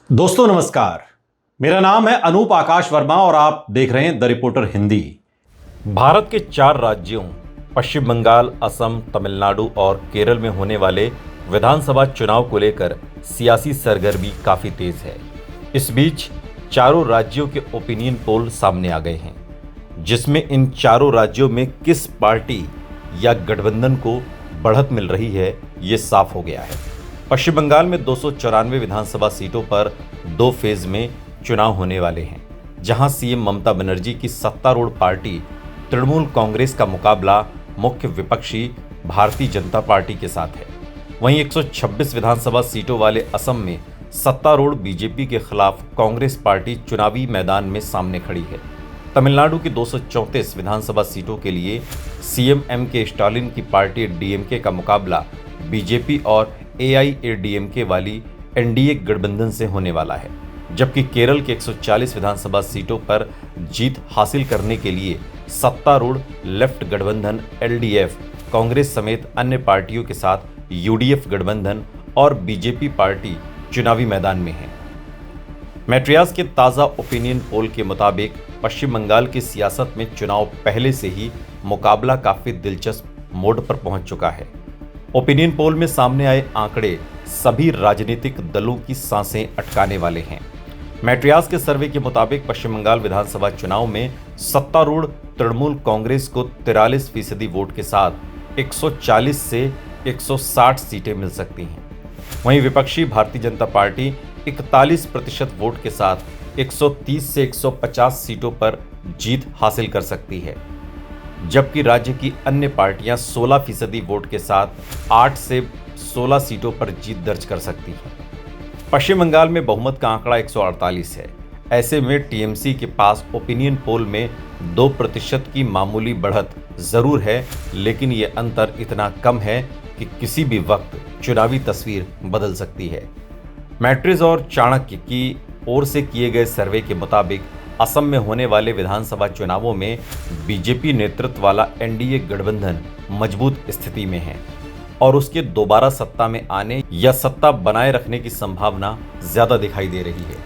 दोस्तों नमस्कार। मेरा नाम है अनूप आकाश वर्मा और आप देख रहे हैं द रिपोर्टर हिंदी। भारत के 4 राज्यों पश्चिम बंगाल, असम, तमिलनाडु और केरल में होने वाले विधानसभा चुनाव को लेकर सियासी सरगर्मी काफी तेज है। इस बीच चारों राज्यों के ओपिनियन पोल सामने आ गए हैं, जिसमें इन चारों राज्यों में किस पार्टी या गठबंधन को बढ़त मिल रही है, ये साफ हो गया है। पश्चिम बंगाल में 294 विधानसभा सीटों पर 2 फेज में चुनाव होने वाले हैं, जहां सीएम ममता बनर्जी की सत्तारूढ़ पार्टी तृणमूल कांग्रेस का मुकाबला मुख्य विपक्षी भारतीय जनता पार्टी के साथ है। वहीं 126 विधानसभा सीटों वाले असम में सत्तारूढ़ बीजेपी के खिलाफ कांग्रेस पार्टी चुनावी मैदान में सामने खड़ी है। तमिलनाडु की 234 विधानसभा सीटों के लिए सीएम एम.के. स्टालिन की पार्टी डीएमके का मुकाबला बीजेपी और एआईएडीएमके वाली एनडीए गठबंधन से होने वाला है, जबकि केरल के 140 विधानसभा सीटों पर जीत हासिल करने के लिए सत्तारूढ़ लेफ्ट गठबंधन एलडीएफ कांग्रेस समेत अन्य पार्टियों के साथ यूडीएफ गठबंधन और बीजेपी पार्टी चुनावी मैदान में है। मैट्रियास के ताज़ा ओपिनियन पोल के मुताबिक पश्चिम बंगाल की सियासत में चुनाव पहले से ही मुकाबला काफी दिलचस्प मोड़ पर पहुंच चुका है। ओपिनियन पोल में सामने आए आंकड़े सभी राजनीतिक दलों की सांसें अटकाने वाले हैं। मैट्रियास के सर्वे के मुताबिक पश्चिम बंगाल विधानसभा चुनाव में सत्तारूढ़ तृणमूल कांग्रेस को 43% वोट के साथ 140 से 160 सीटें मिल सकती हैं। वहीं विपक्षी भारतीय जनता पार्टी 41% वोट के साथ 130 से 150 सीटों पर जीत हासिल कर सकती है, जबकि राज्य की अन्य पार्टियां 16% वोट के साथ 8 से 16 सीटों पर जीत दर्ज कर सकती हैं। पश्चिम बंगाल में बहुमत का आंकड़ा 148 है। ऐसे में टीएमसी के पास ओपिनियन पोल में 2% की मामूली बढ़त जरूर है, लेकिन ये अंतर इतना कम है कि किसी भी वक्त चुनावी तस्वीर बदल सकती है। मैट्रिस और चाणक्य की ओर से किए गए सर्वे के मुताबिक असम में होने वाले विधानसभा चुनावों में बीजेपी नेतृत्व वाला एनडीए गठबंधन मजबूत स्थिति में है और उसके दोबारा सत्ता में आने या सत्ता बनाए रखने की संभावना ज्यादा दिखाई दे रही है।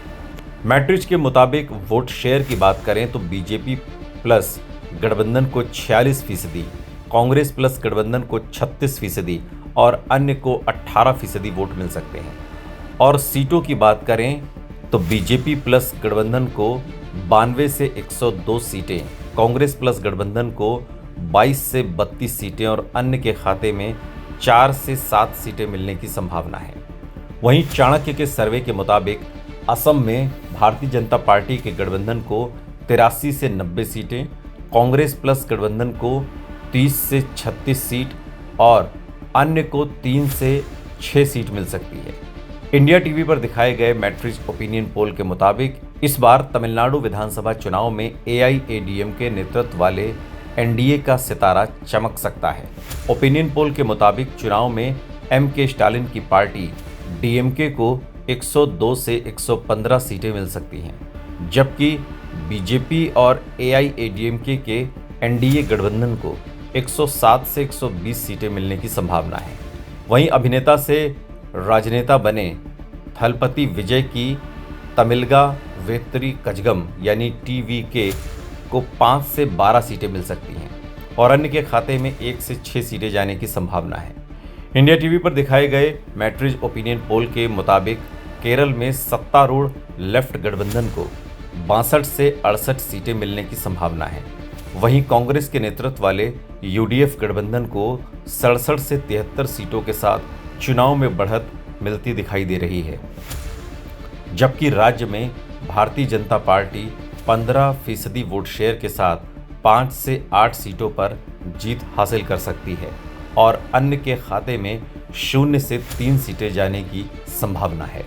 मैट्रिक्स के मुताबिक वोट शेयर की बात करें तो बीजेपी प्लस गठबंधन को 46%, कांग्रेस प्लस गठबंधन को 36% और अन्य को 18% वोट मिल सकते हैं। और सीटों की बात करें तो बीजेपी प्लस गठबंधन को 92 से 102 सीटें, कांग्रेस प्लस गठबंधन को 22 से 32 सीटें और अन्य के खाते में 4 से 7 सीटें मिलने की संभावना है। वहीं चाणक्य के सर्वे के मुताबिक असम में भारतीय जनता पार्टी के गठबंधन को 83 से 90 सीटें, कांग्रेस प्लस गठबंधन को 30 से 36 सीट और अन्य को 3 से 6 सीट मिल सकती है। इंडिया टीवी पर दिखाए गए मैट्रिक्स ओपिनियन पोल के मुताबिक इस बार तमिलनाडु विधानसभा चुनाव में एआईएडीएमके नेतृत्व वाले एनडीए का सितारा चमक सकता है। ओपिनियन पोल के मुताबिक चुनाव में एम.के. स्टालिन की पार्टी डीएमके को 102 से 115 सीटें मिल सकती हैं, जबकि बीजेपी और एआईएडीएमके के एनडीए गठबंधन को 107 से 120 सीटें मिलने की संभावना है। वहीं अभिनेता से राजनेता बने थलपति विजय की तमिलगा वेत्री कजगम यानी टीवीके को 5 से 12 सीटें मिल सकती हैं और अन्य के खाते में 1 से 6 सीटें जाने की संभावना है। इंडिया टीवी पर दिखाए गए मैट्रिक्स ओपिनियन पोल के मुताबिक केरल में सत्तारूढ़ लेफ्ट गठबंधन को 62 से 68 सीटें मिलने की संभावना है। वहीं कांग्रेस के नेतृत्व वाले यूडीएफ गठबंधन को 67 से 73 सीटों के साथ चुनाव में बढ़त मिलती दिखाई दे रही है, जबकि राज्य में Bharatiya Janata party 15% vote share के साथ 5 से 8 सीटों पर जीत हासिल कर सकती है और अन्य के खाते में 0 से 3 सीटें जाने की संभावना है।